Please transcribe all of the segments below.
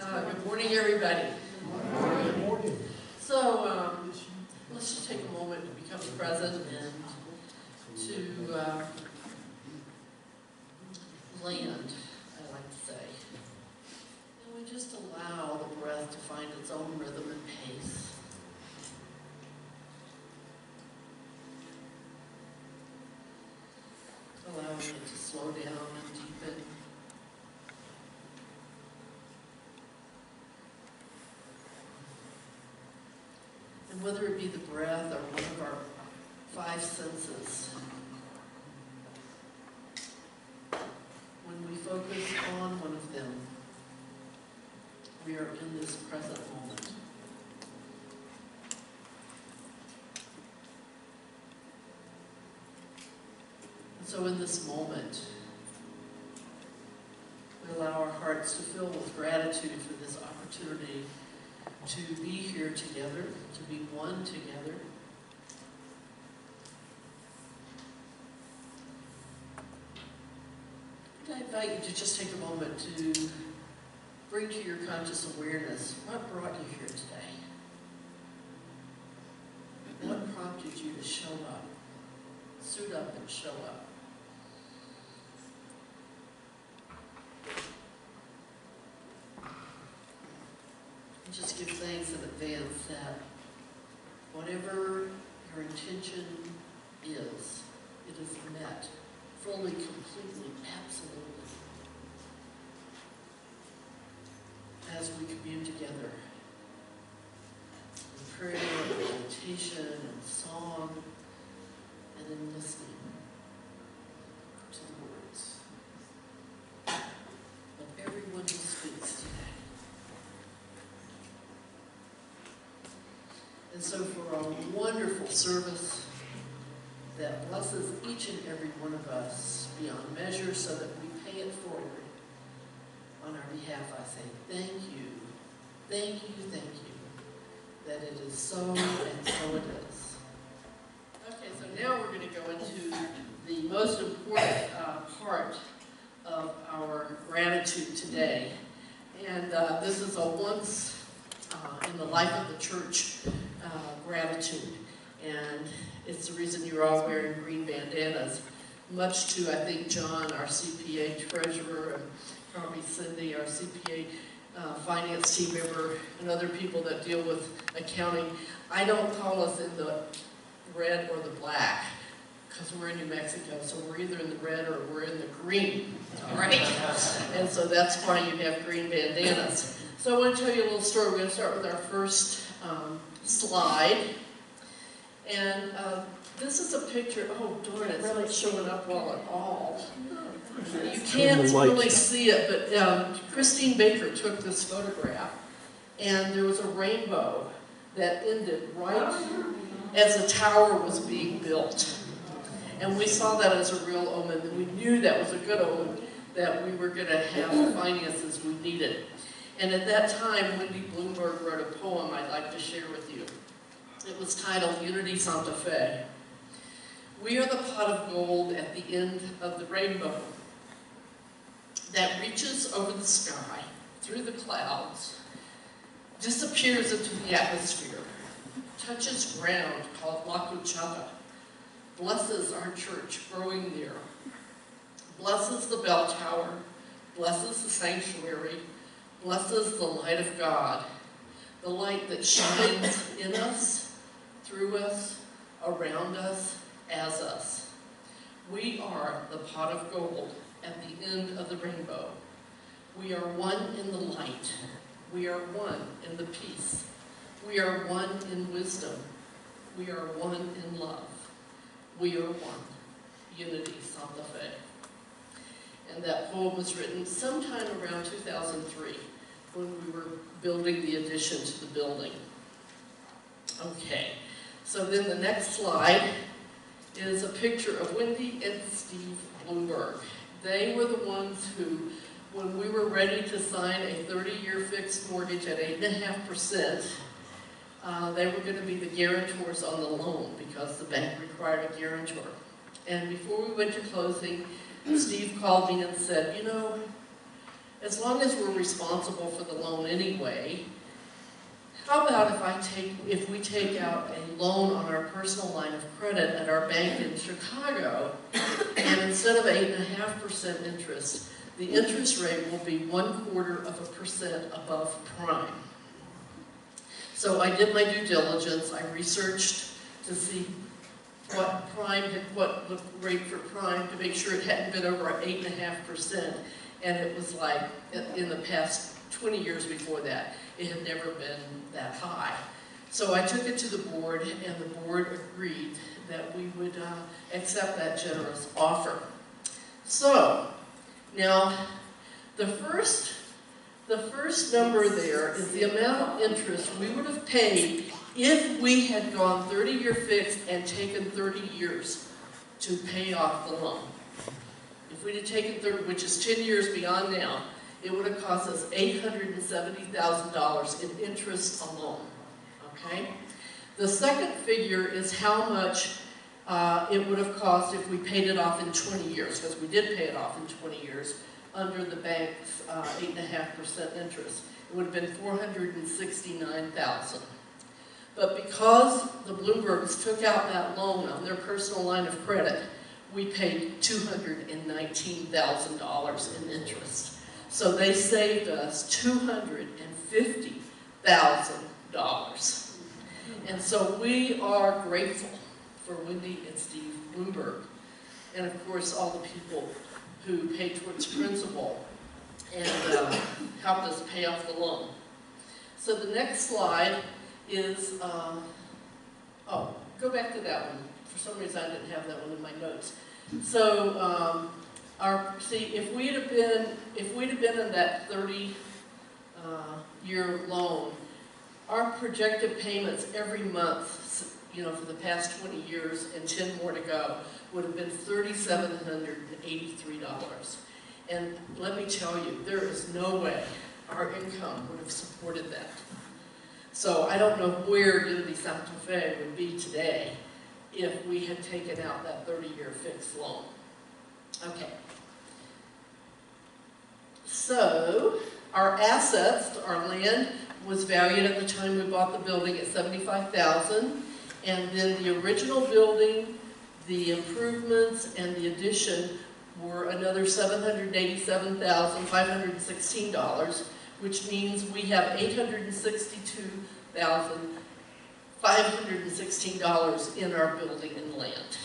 Good morning, everybody. Good morning. So, let's just take a moment to become present and to land, I like to say. And we just allow the breath to find its own rhythm and pace. Allowing it to slow down and deepen. And whether it be the breath or one of our five senses, when we focus on one of them, we are in this present moment. And so in this moment, we allow our hearts to fill with gratitude for this opportunity to be here together, to be one together. And I invite you to just take a moment to bring to your conscious awareness what brought you here today. What prompted you to show up, suit up and show up. Just give thanks in advance that whatever your intention is, it is met fully, completely, absolutely. As we commune together in prayer, and meditation, and song, and in listening to the words of everyone who speaks today. And so for a wonderful service that blesses each and every one of us beyond measure so that we pay it forward, on our behalf I say thank you, thank you, thank you, that it is so and so it is. Okay, so now we're going to go into the most important part of our gratitude today. And this is a once in the life of the church gratitude, and it's the reason you're all wearing green bandanas, much to, I think, John, our CPA treasurer, and probably Cindy, our CPA finance team member, and other people that deal with accounting. I don't call us in the red or the black, because we're in New Mexico, so we're either in the red or we're in the green, all right? And so that's why you have green bandanas. So I want to tell you a little story. We're going to start with our first slide. And this is a picture, oh darn, it's not showing up well at all. You can't really see it, but Christine Baker took this photograph, and there was a rainbow that ended right as the tower was being built. And we saw that as a real omen, and we knew that was a good omen, that we were going to have the finances we needed. And at that time, Wendy Bloomberg wrote a poem I'd like to share with you. It was titled Unity Santa Fe. We are the pot of gold at the end of the rainbow that reaches over the sky, through the clouds, disappears into the atmosphere, touches ground called La Cuchata, blesses our church growing there, blesses the bell tower, blesses the sanctuary, blesses the light of God, the light that shines in us, through us, around us, as us. We are the pot of gold at the end of the rainbow. We are one in the light. We are one in the peace. We are one in wisdom. We are one in love. We are one. Unity Santa Fe. And that poem was written sometime around 2003 when we were building the addition to the building. Okay, so then the next slide is a picture of Wendy and Steve Bloomberg. They were the ones who, when we were ready to sign a 30-year fixed mortgage at 8.5%, they were going to be the guarantors on the loan because the bank required a guarantor. And before we went to closing, Steve called me and said, you know, as long as we're responsible for the loan anyway, how about if we take out a loan on our personal line of credit at our bank in Chicago, and instead of 8.5% interest, the interest rate will be 0.25% above prime. So I did my due diligence. I researched to see what the rate for prime, to make sure it hadn't been over 8.5%, and it was like in the past 20 years before that, it had never been that high. So I took it to the board, and the board agreed that we would accept that generous offer. So now the first number there is the amount of interest we would have paid if we had gone 30-year fixed and taken 30 years to pay off the loan. If we'd have taken 30, which is 10 years beyond now, it would have cost us $870,000 in interest alone, okay? The second figure is how much it would have cost if we paid it off in 20 years, because we did pay it off in 20 years under the bank's 8.5% interest. It would have been $469,000. But because the Bloombergs took out that loan on their personal line of credit, we paid $219,000 in interest. So they saved us $250,000. And so we are grateful for Wendy and Steve Bloomberg, and of course all the people who paid towards principal and helped us pay off the loan. So the next slide is, oh, go back to that one. For some reason I didn't have that one in my notes. So if we'd have been in that 30-year loan, our projected payments every month, for the past 20 years and 10 more to go, would have been $3,783. And let me tell you, there is no way our income would have supported that. So I don't know where Unity Santa Fe would be today if we had taken out that 30-year fixed loan. Okay. So our assets, our land, was valued at the time we bought the building at $75,000, and then the original building, the improvements, and the addition were another $787,516, which means we have $862,516 in our building and land.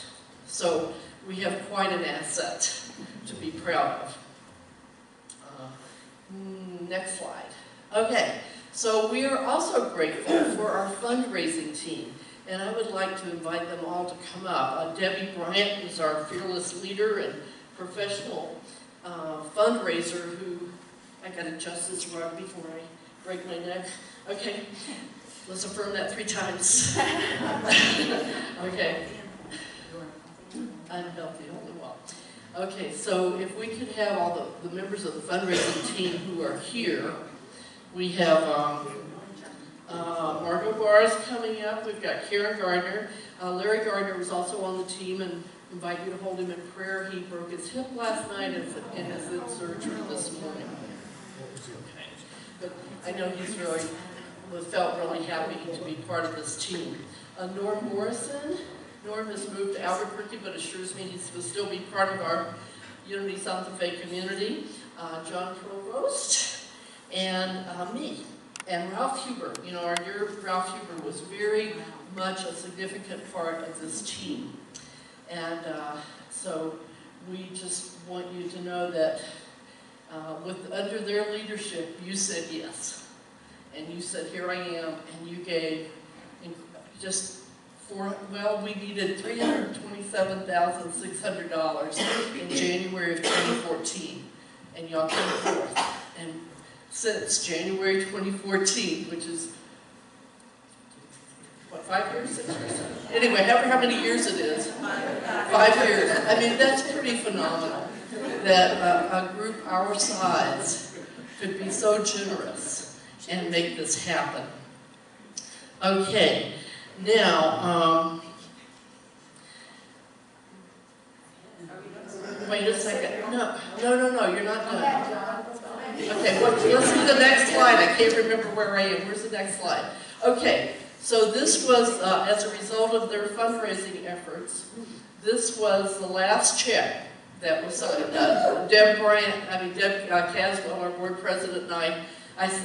So we have quite an asset to be proud of. Next slide. Okay, so we are also grateful for our fundraising team, and I would like to invite them all to come up. Debbie Bryant is our fearless leader and professional fundraiser who, I gotta adjust this rug before I break my neck. Okay, let's affirm that 3 times. Okay. I'm healthy, only well. Okay, so if we could have all the members of the fundraising team who are here. We have Margot Barr is coming up. We've got Karen Gardner. Larry Gardner was also on the team, and invite you to hold him in prayer. He broke his hip last night and is in surgery this morning. Okay. But I know he's felt really happy to be part of this team. Norm Morrison. Norm has moved to Albuquerque, but assures me he will still be part of our Unity Santa Fe community. John Provost. And me, and Ralph Huber. Our dear Ralph Huber was very much a significant part of this team. And so we just want you to know that under their leadership, you said yes. And you said, here I am, and you gave we needed $327,600 in January of 2014. And y'all came forth. And since January 2014, which is, what, 5 years, 6 years? Anyway, however how many years it is, 5 years. I mean, that's pretty phenomenal that a group our size could be so generous and make this happen. Okay, now, wait a second. No, you're not done. Okay, let's do the next slide. I can't remember where I am. Where's the next slide? Okay, so this was, as a result of their fundraising efforts, this was the last check that was signed. Deb Caswell, our board president, and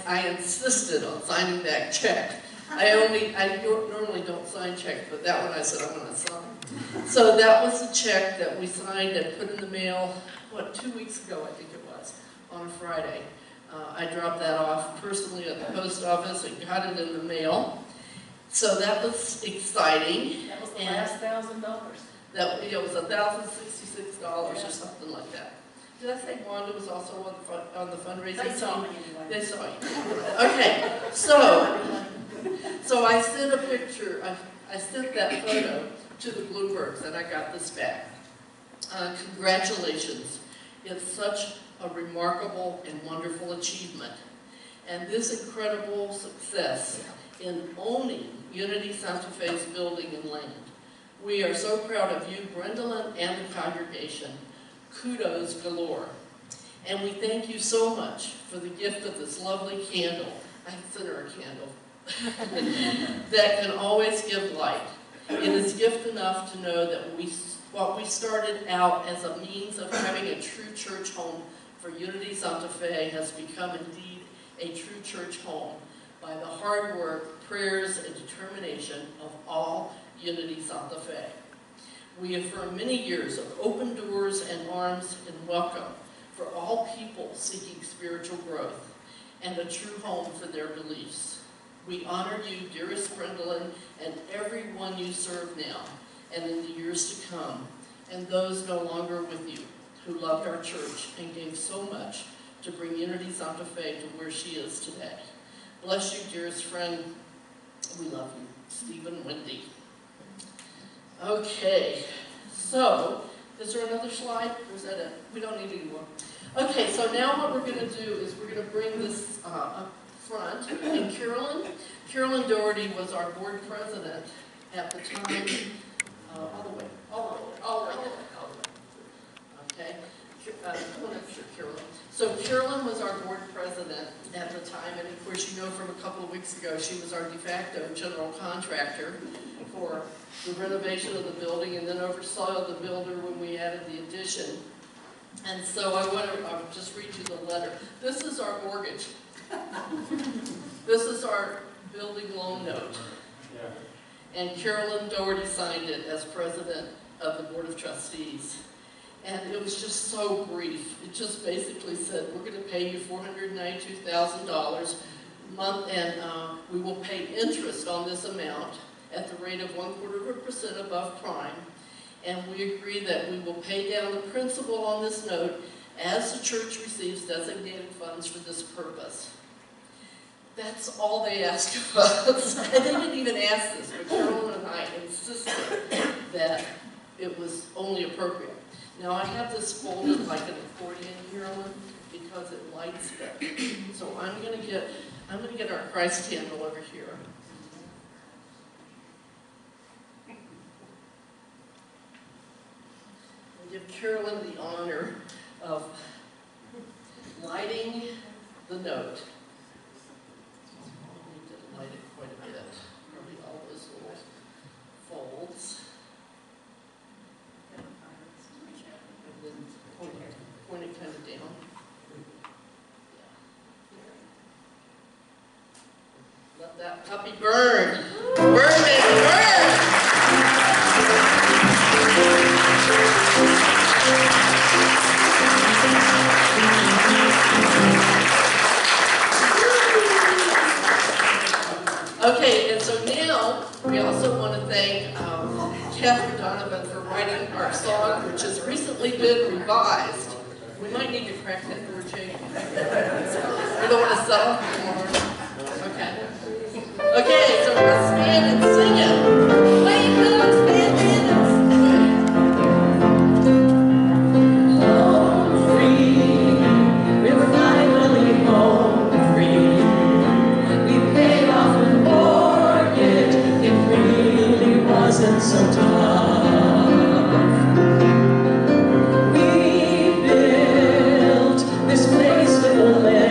I insisted on signing that check. I normally don't sign checks, but that one I said I'm going to sign. So that was the check that we signed and put in the mail, 2 weeks ago I think it was, on a Friday. I dropped that off personally at the post office and got it in the mail. So that was exciting. That was the last $1,000. It was $1,066 or something like that. Did I say Wanda was also on the fundraising? They saw me anyway. They saw you. Okay, so I sent a picture, I sent that photo to the Bluebirds and I got this back. Congratulations. It's such a remarkable and wonderful achievement. And this incredible success in owning Unity Santa Fe's building and land. We are so proud of you, Brendalyn, and the congregation. Kudos galore. And we thank you so much for the gift of this lovely candle. I consider a candle. That can always give light. It is gift enough to know that what we started out as a means of having a true church home for Unity Santa Fe has become indeed a true church home by the hard work, prayers, and determination of all Unity Santa Fe. We affirm many years of open doors and arms and welcome for all people seeking spiritual growth and a true home for their beliefs. We honor you, dearest Brendalyn, and everyone you serve now and in the years to come, and those no longer with you who loved our church and gave so much to bring Unity Santa Fe to where she is today. Bless you, dearest friend. We love you. Stephen and Wendy. Okay, so, is there another slide, or is that it? We don't need any more. Okay, so now what we're going to do is we're going to bring this up front, and Carolyn Doherty was our board president at the time, all the way. Okay, come on up, sure, Carolyn. So Carolyn was our board president at the time, and of course you know from a couple of weeks ago she was our de facto general contractor for the renovation of the building, and then oversaw the builder when we added the addition. And so I want to just read you the letter. This is our mortgage. This is our building loan note. And Carolyn Doherty signed it as president of the Board of Trustees. And it was just so brief. It just basically said, we're going to pay you $492,000 a month, and we will pay interest on this amount at the rate of 0.25% above prime. And we agree that we will pay down the principal on this note as the church receives designated funds for this purpose. That's all they asked of us. And they didn't even ask this, but Carolyn and I insisted that it was only appropriate. Now I have this folded like an accordion, Carolyn, because it lights better. So I'm gonna get our Christ candle over here. And give Carolyn the honor of lighting the note. We need to light it quite a bit. Probably all those little folds. And then point it kind of down. Let that puppy burn. Burn, baby, burn! Okay, and so now we also want to thank Catherine Donovan for writing our song, which has recently been revised. We might need to crack that door too. We don't want to settle for more. Okay. Okay, so we're going to stand and sing it. Play it, stand and home free. We were finally home free. We paid off the mortgage. It really wasn't so tough. We built this place with a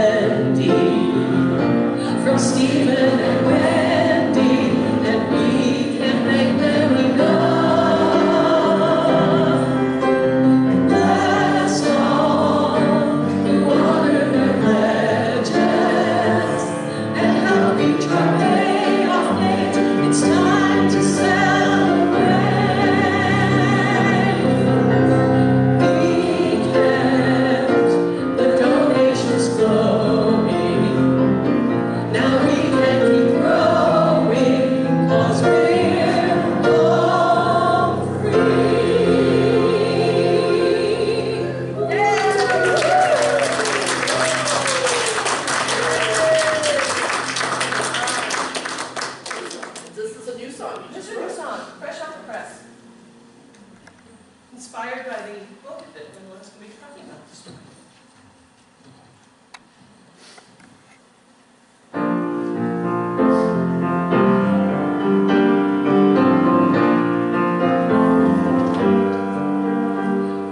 inspired by the book that Brendalyn's going to be talking about this morning.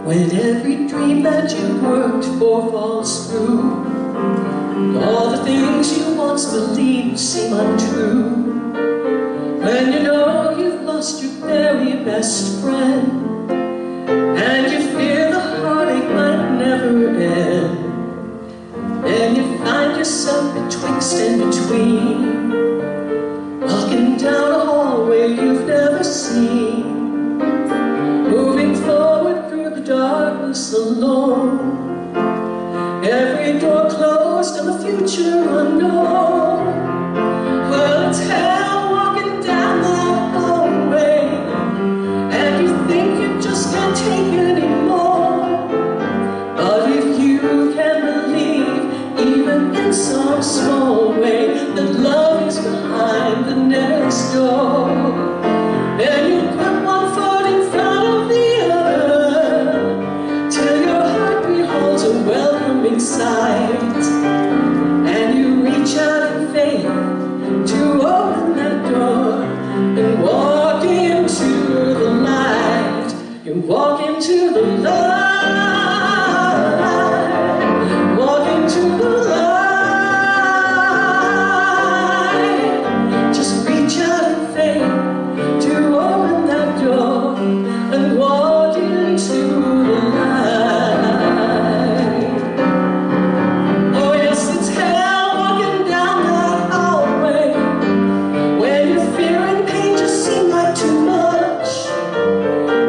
When every dream that you worked for falls through, and all the things you once believed seem untrue, when you know you've lost your very best friend, and you fear the heartache might never end, then you find yourself betwixt and between, walking down a hallway you've never seen, moving forward through the darkness alone, every door closed and the future unknown. Well, it's hell walking down that hallway, and you think you just can't take it anymore. But if you can believe, even in some small way, that love is behind the next door, then you put one foot in front of the other, till your heart beholds a welcoming sight, and you reach out in faith to open that door and walk into the light. You walk into the light, walk into the light. Just reach out in faith to open that door and walk into the light. Oh yes, it's hell walking down that hallway, when your fear and pain just seem like too much,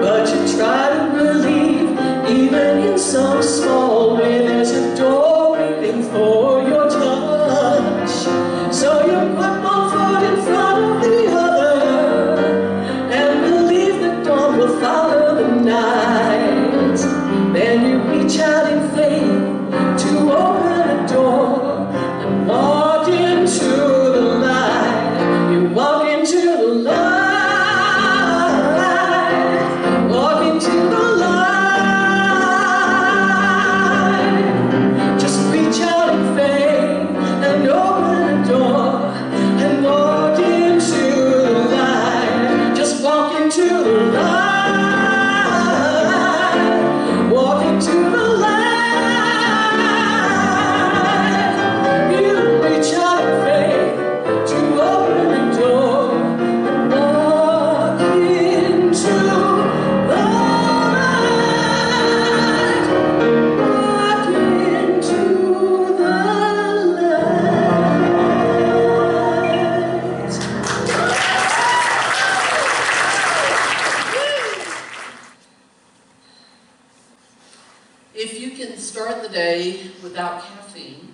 but you try to believe, even in some small way, there's a door waiting for your touch. So you put one foot in front of the other, and believe that dawn will follow the night. Then you reach out in faith to open a door and walk into the light. You walk into the light, walk into the light. Just reach out in faith and open a door and walk into the light. Just walk into the light, walk into the light. You reach out in faith to open a door and walk into the light, walk into the If you can start the day without caffeine,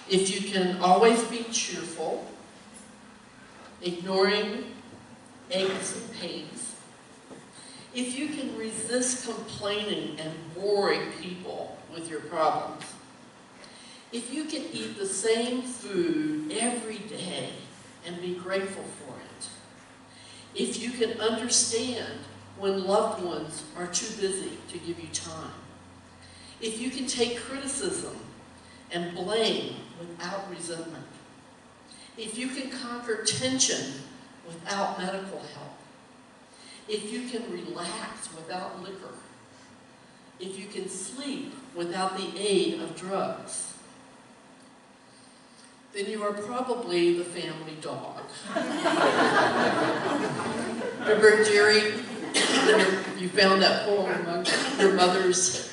if you can always be cheerful, ignoring aches and pains, if you can resist complaining and boring people with your problems, if you can eat the same food every day and be grateful for it, if you can understand when loved ones are too busy to give you time, if you can take criticism and blame without resentment, if you can conquer tension without medical help, if you can relax without liquor, if you can sleep without the aid of drugs, then you are probably the family dog. Remember, Jerry, you found that poem among your mother's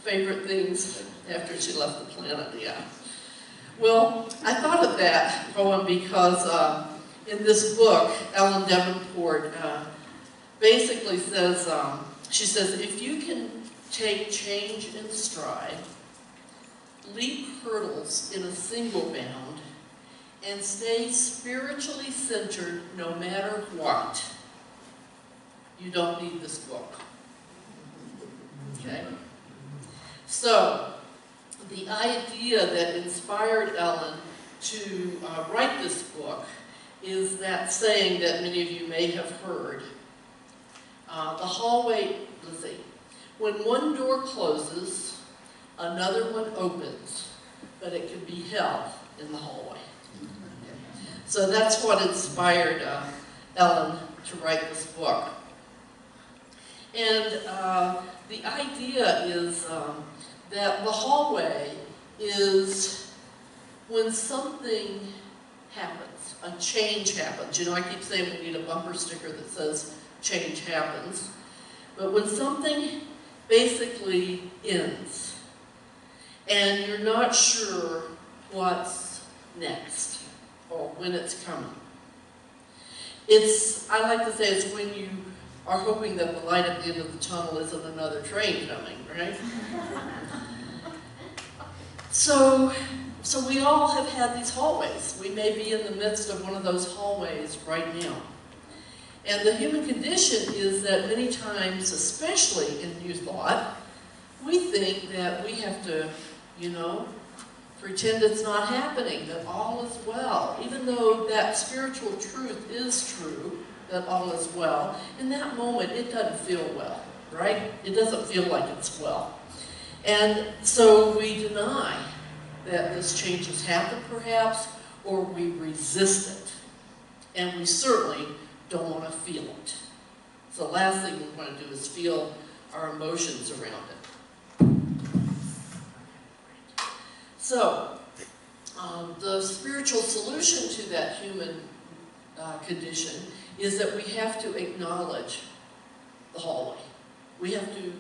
favorite things after she left the planet, yeah. Well, I thought of that poem because in this book, Ellen Debenport basically says, she says, if you can take change in stride, leap hurdles in a single bound, and stay spiritually centered no matter what, you don't need this book. Okay? So, the idea that inspired Ellen to write this book is that saying that many of you may have heard. The hallway, let's see, when one door closes, another one opens, but it can be held in the hallway. So that's what inspired Ellen to write this book. And the idea is that the hallway is when something happens, a change happens. You know, I keep saying we need a bumper sticker that says change happens. But when something basically ends and you're not sure what's next or when it's coming, I like to say it's when you are hoping that the light at the end of the tunnel isn't another train coming, right? So we all have had these hallways. We may be in the midst of one of those hallways right now. And the human condition is that many times, especially in New Thought, we think that we have to, you know, pretend it's not happening, that all is well. Even though that spiritual truth is true, that all is well, in that moment it doesn't feel well, right? It doesn't feel like it's well. And so we deny that this change has happened perhaps, or we resist it. And we certainly don't want to feel it. So the last thing we want to do is feel our emotions around it. So, the spiritual solution to that human condition is that we have to acknowledge the hallway. We have to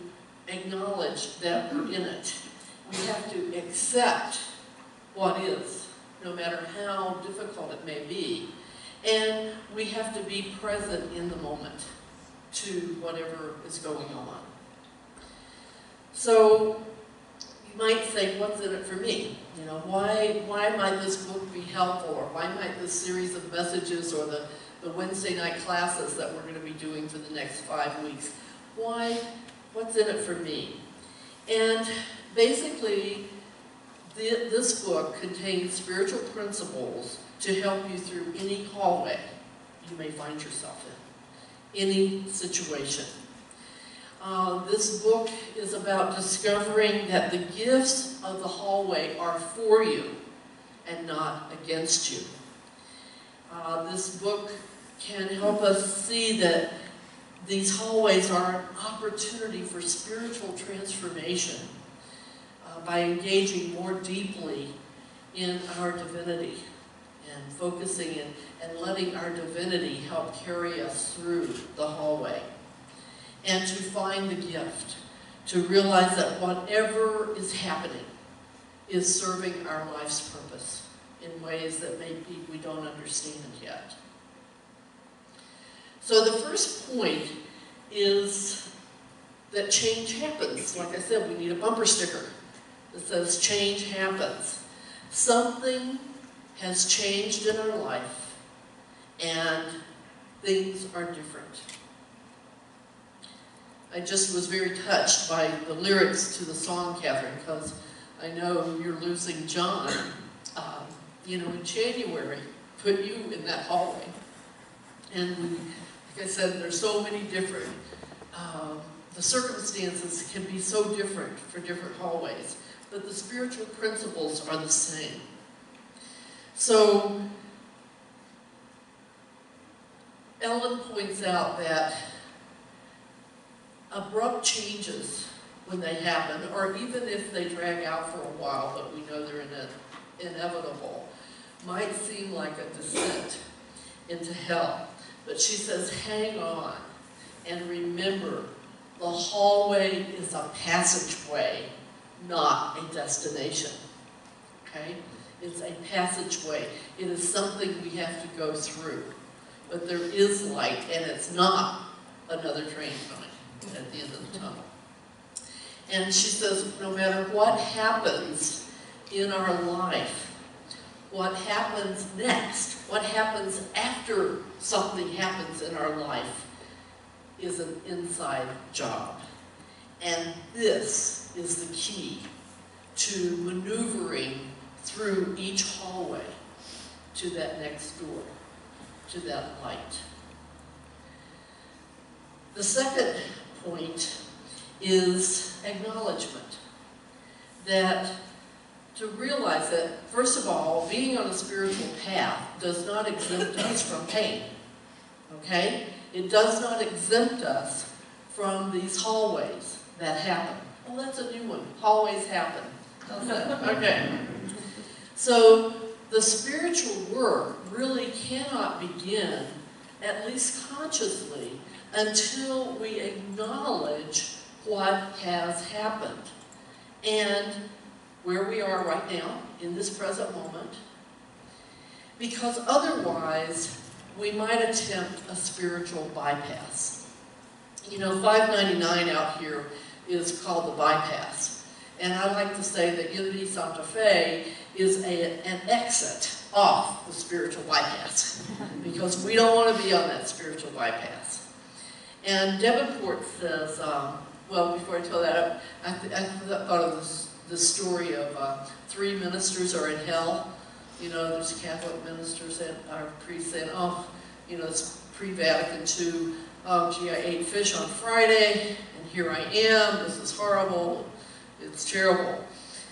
acknowledge that we're in it. We have to accept what is, no matter how difficult it may be. And we have to be present in the moment to whatever is going on. So you might say, what's in it for me? You know, why might this book be helpful, or why might this series of messages or the Wednesday night classes that we're going to be doing for the next 5 weeks, what's in it for me? And basically, this book contains spiritual principles to help you through any hallway you may find yourself in, any situation. This book is about discovering that the gifts of the hallway are for you and not against you. This book can help us see that these hallways are an opportunity for spiritual transformation by engaging more deeply in our divinity and focusing and letting our divinity help carry us through the hallway. And to find the gift, to realize that whatever is happening is serving our life's purpose in ways that maybe we don't understand yet. So the first point is that change happens. Like I said, we need a bumper sticker that says change happens. Something has changed in our life and things are different. I just was very touched by the lyrics to the song, Catherine, because I know you're losing John. You know, in January, put you in that hallway. And like I said, there's so many different, the circumstances can be so different for different hallways, but the spiritual principles are the same. So, Ellen points out that abrupt changes, when they happen, or even if they drag out for a while, but we know they're inevitable, might seem like a descent into hell. But she says, hang on and remember, the hallway is a passageway, not a destination. Okay? It's a passageway. It is something we have to go through. But there is light, and it's not another train coming at the end of the tunnel. And she says, no matter what happens in our life, what happens next, what happens after something happens in our life is an inside job. And this is the key to maneuvering through each hallway to that next door, to that light. The second point is acknowledgement. That to realize that, first of all, being on a spiritual path does not exempt us from pain. Okay? It does not exempt us from these hallways that happen. Oh, that's a new one. Hallways happen. How's that? Okay. So the spiritual work really cannot begin, at least consciously, until we acknowledge what has happened and where we are right now in this present moment, because otherwise we might attempt a spiritual bypass. You know, 599 out here is called the bypass, and I like to say that Unity Santa Fe is an exit off the spiritual bypass, because we don't want to be on that spiritual bypass. And Debenport says, well, before I tell that, I thought of the story of 3 ministers are in hell. You know, there's Catholic ministers and our priests saying, oh, you know, it's pre-Vatican II. Oh, gee, I ate fish on Friday, and here I am. This is horrible. It's terrible.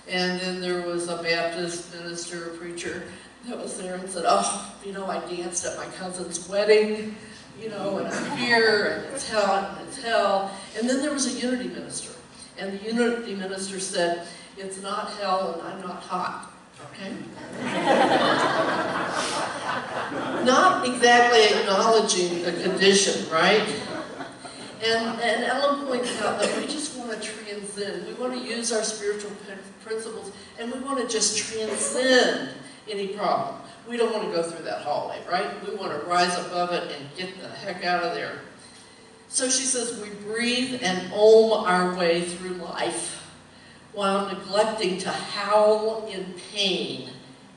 And then there was a Baptist minister, a preacher, that was there and said, oh, you know, I danced at my cousin's wedding, you know, and I'm here, and it's hell, and it's hell. And then there was a Unity minister. And the Unity minister said, it's not hell, and I'm not hot. Okay? Not exactly acknowledging the condition, right? And Ellen points out that we just want to transcend. We want to use our spiritual principles, and we want to just transcend any problem. We don't want to go through that hallway, right? We want to rise above it and get the heck out of there. So she says we breathe and ohm our way through life while neglecting to howl in pain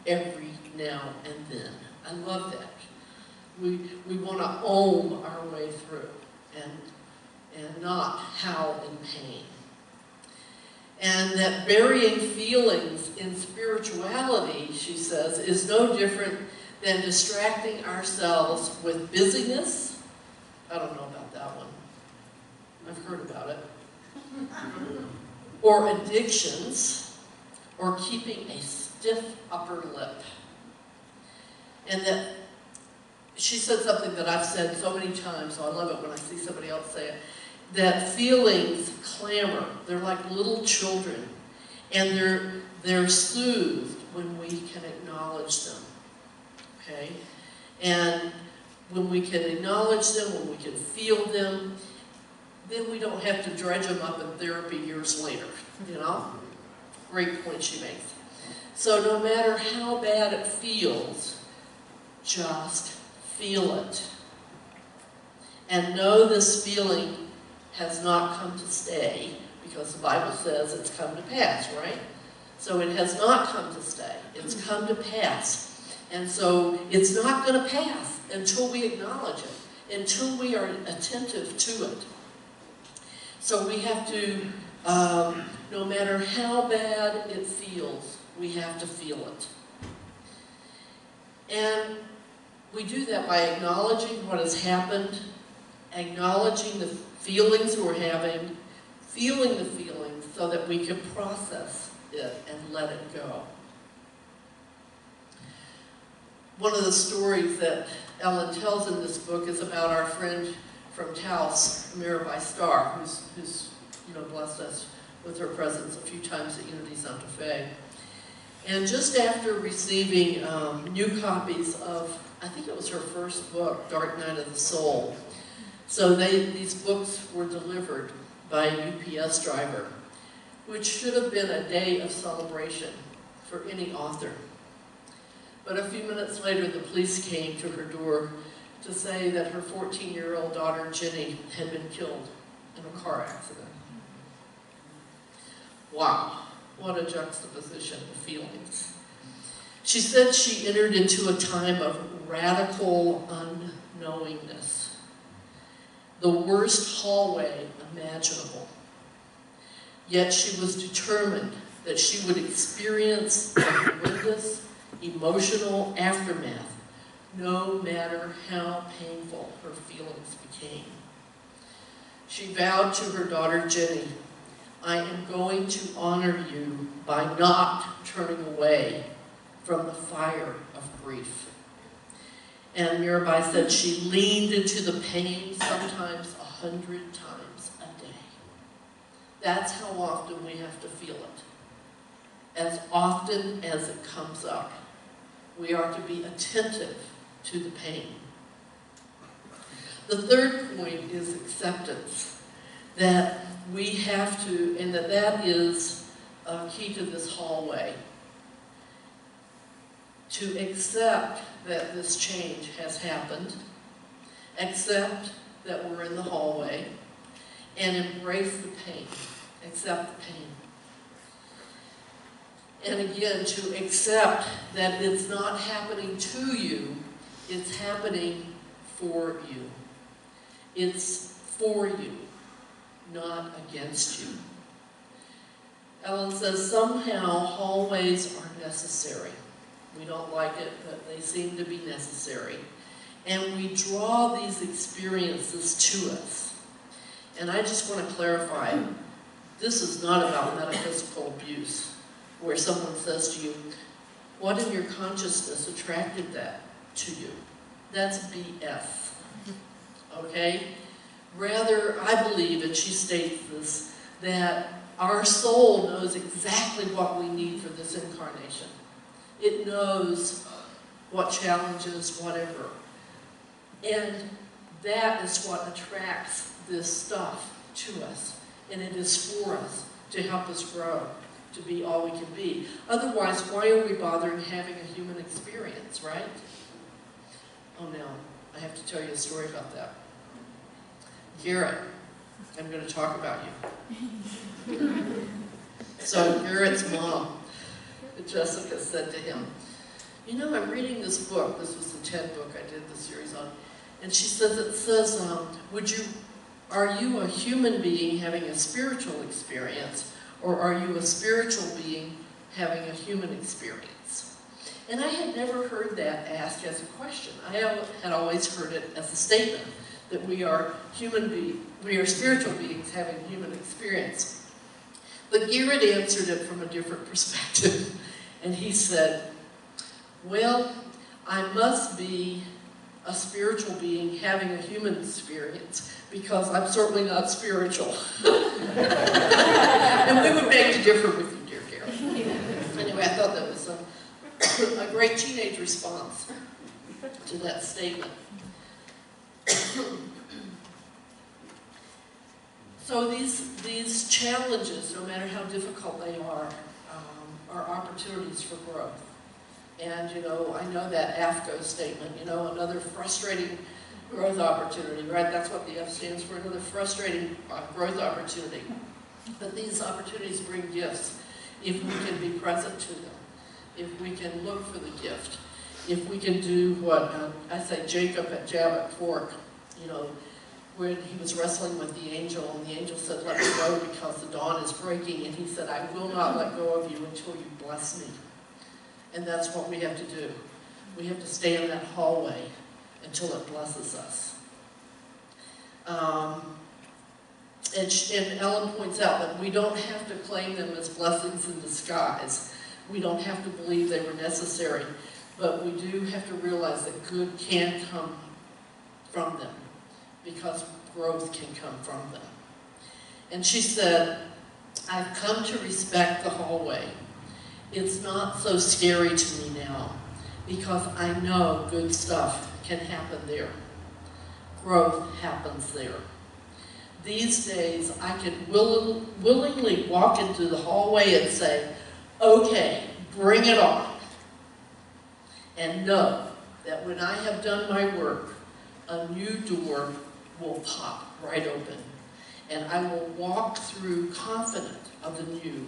every now and then. I love that. We want to ohm our way through and not howl in pain. And that burying feelings in spirituality, she says, is no different than distracting ourselves with busyness. I don't know about that one. I've heard about it. Or addictions, or keeping a stiff upper lip. And that she said something that I've said so many times, so I love it when I see somebody else say it, that feelings clamor. They're like little children, and they're soothed when we can acknowledge them. Okay? And when we can acknowledge them, when we can feel them, then we don't have to dredge them up in therapy years later, you know? Great point she makes. So no matter how bad it feels, just feel it. And know this feeling has not come to stay, because the Bible says it's come to pass, right? So it has not come to stay. It's come to pass. And so it's not going to pass until we acknowledge it, until we are attentive to it. So we have to, no matter how bad it feels, we have to feel it. And we do that by acknowledging what has happened, acknowledging the feelings we're having, feeling the feelings so that we can process it and let it go. One of the stories that Ellen tells in this book is about our friend from Taos, Mirabai Starr, who's blessed us with her presence a few times at Unity Santa Fe. And just after receiving new copies of, I think it was her first book, Dark Night of the Soul. So these books were delivered by a UPS driver, which should have been a day of celebration for any author. But a few minutes later, the police came to her door to say that her 14-year-old daughter, Jenny, had been killed in a car accident. Wow, what a juxtaposition of feelings. She said she entered into a time of radical unknowingness, the worst hallway imaginable. Yet she was determined that she would experience the horrendous emotional aftermath, no matter how painful her feelings became. She vowed to her daughter Jenny, "I am going to honor you by not turning away from the fire of grief." And Mirabai said she leaned into the pain sometimes 100 times a day. That's how often we have to feel it. As often as it comes up, we are to be attentive to the pain. The third point is acceptance. That we have to, and that is key to this hallway. To accept that this change has happened, accept that we're in the hallway, and embrace the pain, accept the pain. And again, to accept that it's not happening to you, it's happening for you. It's for you, not against you. Ellen says somehow hallways are necessary. We don't like it, but they seem to be necessary. And we draw these experiences to us. And I just want to clarify, this is not about metaphysical abuse, where someone says to you, "What in your consciousness attracted that to you?" That's BS. Okay? Rather, I believe, and she states this, that our soul knows exactly what we need for this incarnation. It knows what challenges, whatever. And that is what attracts this stuff to us. And it is for us, to help us grow, to be all we can be. Otherwise, why are we bothering having a human experience, right? Oh, now, I have to tell you a story about that. Garrett, I'm going to talk about you. So Garrett's mom, Jessica, said to him, "You know, I'm reading this book." This was the TED book I did the series on. And she says, it says, are you a human being having a spiritual experience, or are you a spiritual being having a human experience? And I had never heard that asked as a question. I had always heard it as a statement, that we are spiritual beings having a human experience. But Garrett answered it from a different perspective. And he said, "Well, I must be a spiritual being having a human experience, because I'm certainly not spiritual." And we would beg to differ with you, dear Garrett. Anyway, I thought that was a great teenage response to that statement. So these challenges, no matter how difficult they are opportunities for growth. And, you know, I know that AFCO statement, you know, another frustrating growth opportunity, right? That's what the F stands for, another frustrating growth opportunity. But these opportunities bring gifts if we can be present to them, if we can look for the gift, if we can do what I say Jacob at Jabbok Fork, you know, when he was wrestling with the angel, and the angel said, "Let me go because the dawn is breaking," and he said, "I will not let go of you until you bless me." And that's what we have to do. We have to stay in that hallway until it blesses us. And Ellen points out that we don't have to claim them as blessings in disguise. We don't have to believe they were necessary, but we do have to realize that good can come from them, because growth can come from them. And she said, "I've come to respect the hallway. It's not so scary to me now, because I know good stuff can happen there. Growth happens there. These days, I can willingly walk into the hallway and say, 'Okay, bring it on.' And know that when I have done my work, a new door will pop right open, and I will walk through confident of the new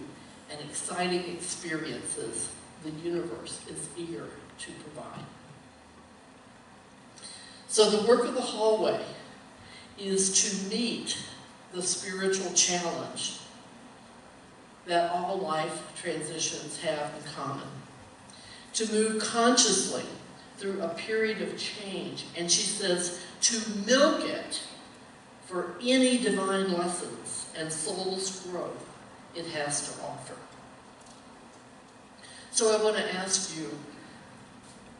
and exciting experiences the universe is eager to provide." So the work of the hallway is to meet the spiritual challenge that all life transitions have in common. To move consciously through a period of change, and she says, to milk it for any divine lessons and soul's growth it has to offer. So I want to ask you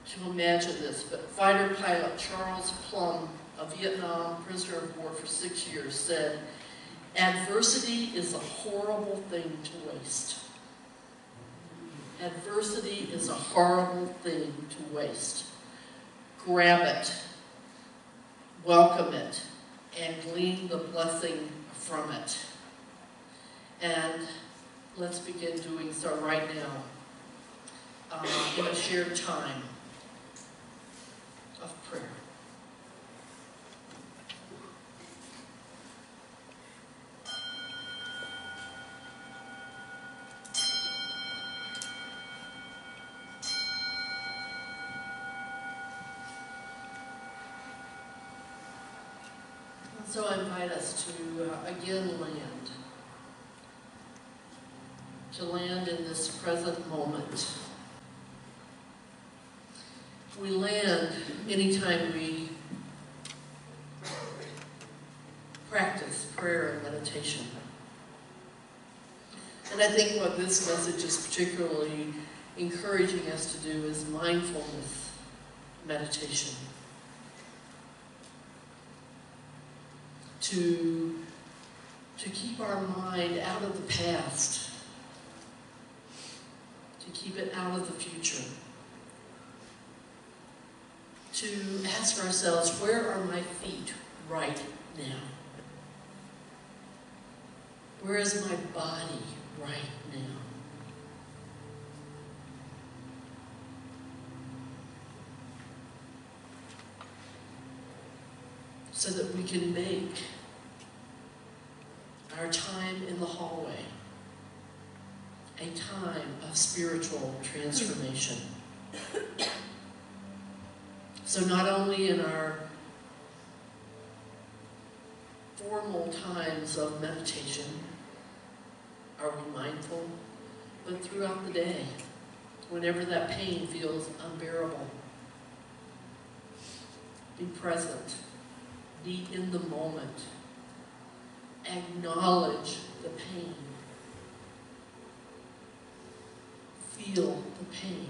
to imagine this, but fighter pilot Charles Plum, a Vietnam prisoner of war for 6 years, said, "Adversity is a horrible thing to waste." Adversity is a horrible thing to waste. Grab it, welcome it, and glean the blessing from it. And let's begin doing so right now in a shared time of prayer. So I invite us to again land in this present moment. We land anytime we practice prayer and meditation. And I think what this message is particularly encouraging us to do is mindfulness meditation. To keep our mind out of the past, to keep it out of the future, to ask ourselves, where are my feet right now? Where is my body right now? So that we can make our time in the hallway a time of spiritual transformation. So not only in our formal times of meditation are we mindful, but throughout the day, whenever that pain feels unbearable, be present, be in the moment, acknowledge the pain, feel the pain,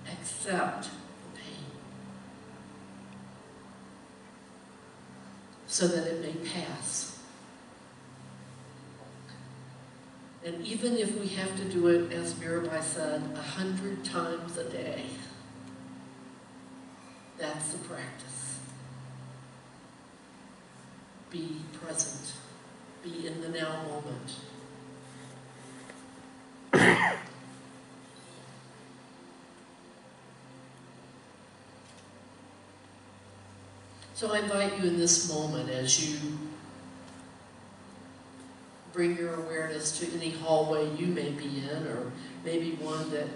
accept the pain, so that it may pass. And even if we have to do it, as Mirabai said, 100 times a day, that's the practice. Be present. Be in the now moment. So I invite you in this moment, as you bring your awareness to any hallway you may be in, or maybe one that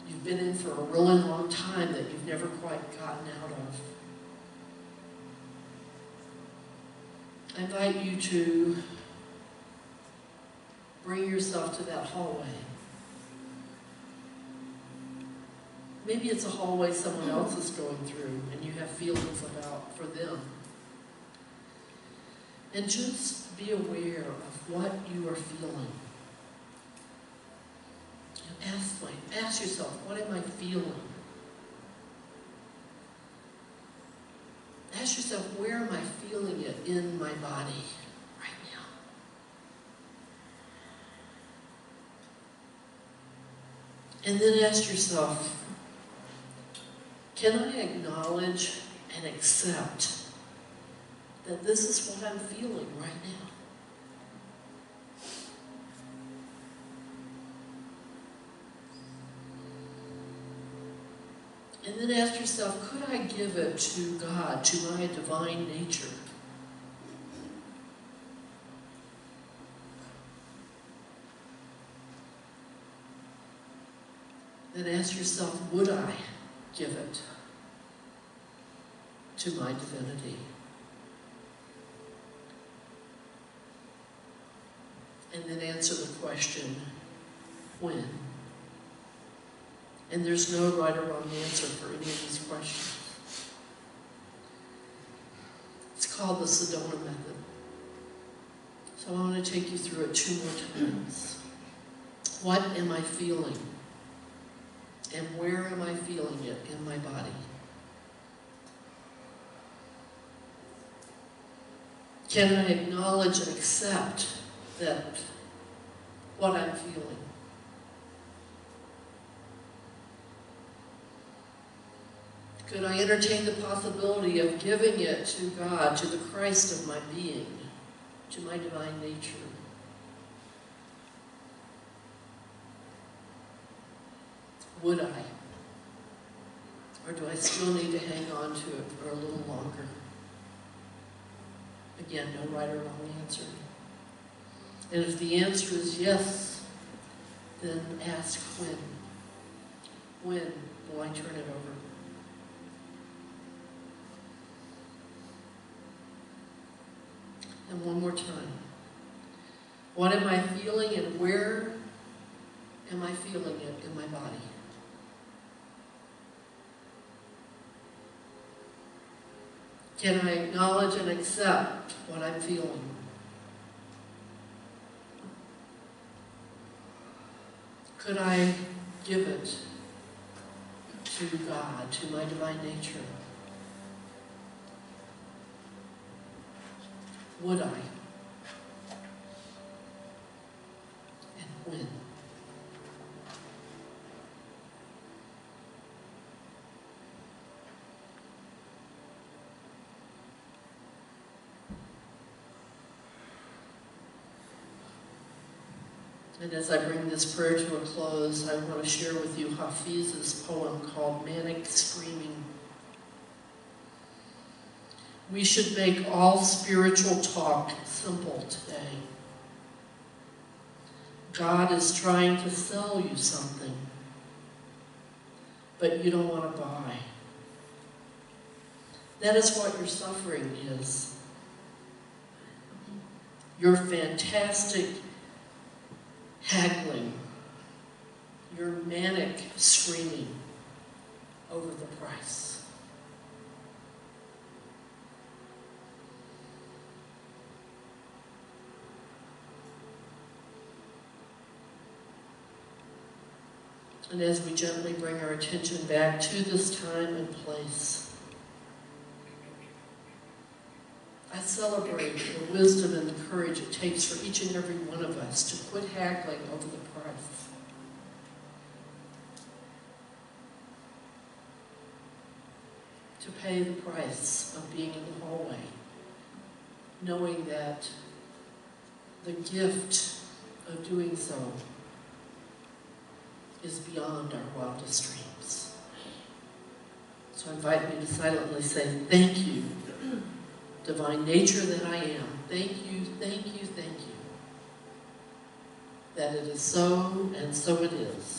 you've been in for a really long time that you've never quite gotten out of. I invite you to bring yourself to that hallway. Maybe it's a hallway someone else is going through and you have feelings about for them. And just be aware of what you are feeling. And ask yourself, what am I feeling? Ask yourself, where am I feeling it in my body right now? And then ask yourself, can I acknowledge and accept that this is what I'm feeling right now? And then ask yourself, could I give it to God, to my divine nature? Then ask yourself, would I give it to my divinity? And then answer the question, when? And there's no right or wrong answer for any of these questions. It's called the Sedona method. So I want to take you through it 2 more times. What am I feeling? And where am I feeling it in my body? Can I acknowledge and accept that what I'm feeling? Could I entertain the possibility of giving it to God, to the Christ of my being, to my divine nature? Would I? Or do I still need to hang on to it for a little longer? Again, no right or wrong answer. And if the answer is yes, then ask when. When will I turn it over? And one more time. What am I feeling and where am I feeling it in my body? Can I acknowledge and accept what I'm feeling? Could I give it to God, to my divine nature? Would I? And when? And as I bring this prayer to a close, I want to share with you Hafiz's poem called Manic Screaming. We should make all spiritual talk simple today. God is trying to sell you something, but you don't want to buy. That is what your suffering is. Your fantastic haggling, your manic screaming over the price. And as we gently bring our attention back to this time and place, I celebrate the wisdom and the courage it takes for each and every one of us to quit haggling over the price. To pay the price of being in the hallway, knowing that the gift of doing so is beyond our wildest dreams. So I invite you to silently say, thank you, divine nature that I am. Thank you, thank you, thank you. That it is so, and so it is.